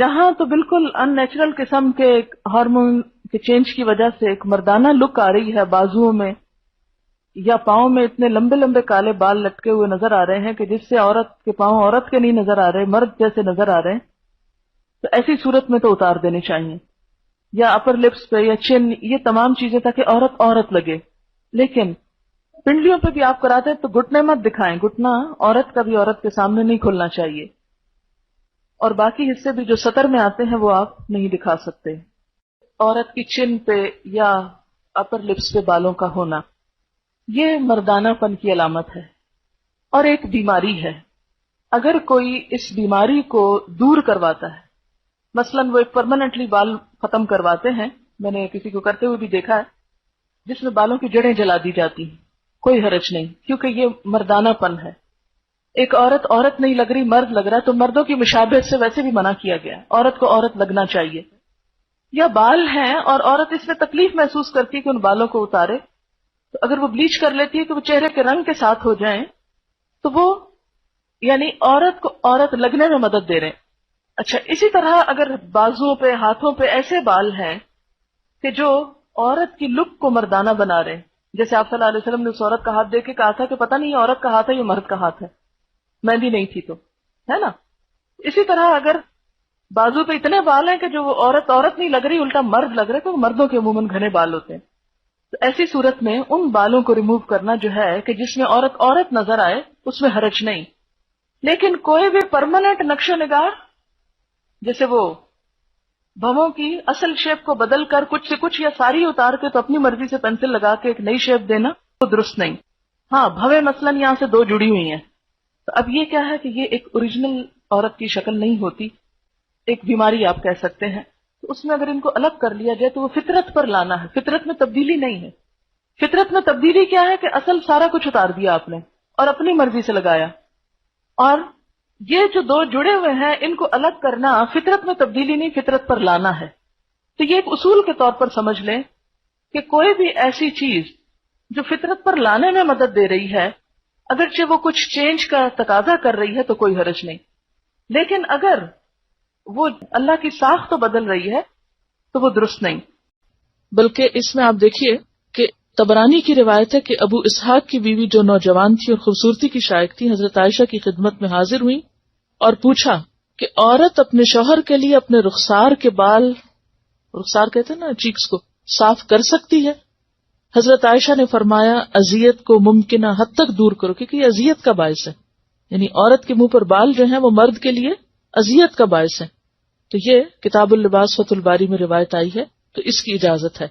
جہاں تو بالکل ان نیچرل قسم کے ہارمون کے چینج کی وجہ سے ایک مردانہ لک آ رہی ہے، بازوؤں میں یا پاؤں میں اتنے لمبے لمبے کالے بال لٹکے ہوئے نظر آ رہے ہیں کہ جس سے عورت کے پاؤں عورت کے نہیں نظر آ رہے، مرد جیسے نظر آ رہے ہیں، تو ایسی صورت میں تو اتار دینے چاہیے. یا اپر لپس پہ یا چن، یہ تمام چیزیں تاکہ عورت عورت لگے. لیکن پنڈلیوں پہ بھی آپ کراتے ہیں تو گھٹنے مت دکھائیں، گھٹنا عورت کا بھی عورت کے سامنے نہیں کھلنا چاہیے. اور باقی حصے بھی جو سطر میں آتے ہیں وہ آپ نہیں دکھا سکتے. عورت کی چن پہ یا اپر لپس پہ بالوں کا ہونا یہ مردانہ پن کی علامت ہے اور ایک بیماری ہے. اگر کوئی اس بیماری کو دور کرواتا ہے، مثلا وہ ایک پرماننٹلی بال ختم کرواتے ہیں، میں نے کسی کو کرتے ہوئے بھی دیکھا ہے جس میں بالوں کی جڑیں جلا دی جاتی ہیں، کوئی حرج نہیں، کیونکہ یہ مردانہ پن ہے. ایک عورت عورت نہیں لگ رہی، مرد لگ رہا ہے، تو مردوں کی مشابہت سے ویسے بھی منع کیا گیا، عورت کو عورت لگنا چاہیے. یا بال ہیں اور عورت اس میں تکلیف محسوس کرتی ہے کہ ان بالوں کو اتارے، تو اگر وہ بلیچ کر لیتی ہے کہ وہ چہرے کے رنگ کے ساتھ ہو جائیں تو وہ یعنی عورت کو عورت لگنے میں مدد دے رہے ہیں. اچھا، اسی طرح اگر بازوؤں پہ ہاتھوں پہ ایسے بال ہیں کہ جو عورت کی لک کو مردانہ بنا رہے ہیں، جیسے آپ صلی اللہ علیہ وسلم نے اس عورت کا ہاتھ دیکھ کے کہا تھا کہ پتہ نہیں عورت کا ہاتھ ہے یا مرد کا ہاتھ ہے، مہندی نہیں تھی تو، ہے نا. اسی طرح اگر بازو پہ اتنے بال ہیں کہ جو وہ عورت نہیں لگ رہی، الٹا مرد لگ رہے، تو مردوں کے عموماً گھنے بال ہوتے ہیں. تو ایسی صورت میں ان بالوں کو ریموو کرنا جو ہے کہ جس میں عورت نظر آئے، اس میں حرج نہیں. لیکن کوئی بھی پرماننٹ نقش و نگار، جیسے وہ بھووں کی اصل شیپ کو بدل کر کچھ سے کچھ یا ساری اتار کے تو اپنی مرضی سے پینسل لگا کے ایک نئی شیپ دینا، تو درست نہیں. ہاں، بھویں مثلا یہاں سے دو جڑی ہوئی ہیں، تو اب یہ کیا ہے کہ یہ ایک اوریجنل عورت کی شکل نہیں ہوتی، ایک بیماری آپ کہہ سکتے ہیں. تو اس میں اگر ان کو الگ کر لیا جائے تو وہ فطرت پر لانا ہے، فطرت میں تبدیلی نہیں ہے. فطرت میں تبدیلی کیا ہے کہ اصل سارا کچھ اتار دیا آپ نے اور اپنی مرضی سے لگایا. اور یہ جو دو جڑے ہوئے ہیں ان کو الگ کرنا فطرت میں تبدیلی نہیں، فطرت پر لانا ہے. تو یہ ایک اصول کے طور پر سمجھ لیں کہ کوئی بھی ایسی چیز جو فطرت پر لانے میں مدد دے رہی ہے، اگرچہ وہ کچھ چینج کا تقاضا کر رہی ہے تو کوئی حرج نہیں. لیکن اگر وہ اللہ کی ساخت تو بدل رہی ہے تو وہ درست نہیں. بلکہ اس میں آپ دیکھیے کہ طبرانی کی روایت ہے کہ ابو اسحاق کی بیوی جو نوجوان تھی اور خوبصورتی کی شائق تھی، حضرت عائشہ کی خدمت میں حاضر ہوئی اور پوچھا کہ عورت اپنے شوہر کے لیے اپنے رخسار کے بال، رخسار کہتے ہیں نا چیکس کو، صاف کر سکتی ہے؟ حضرت عائشہ نے فرمایا اذیت کو ممکنہ حد تک دور کرو، کیونکہ یہ اذیت کا باعث ہے. یعنی عورت کے منہ پر بال جو ہیں وہ مرد کے لیے اذیت کا باعث ہے. تو یہ کتاب اللباس فتح الباری میں روایت آئی ہے، تو اس کی اجازت ہے.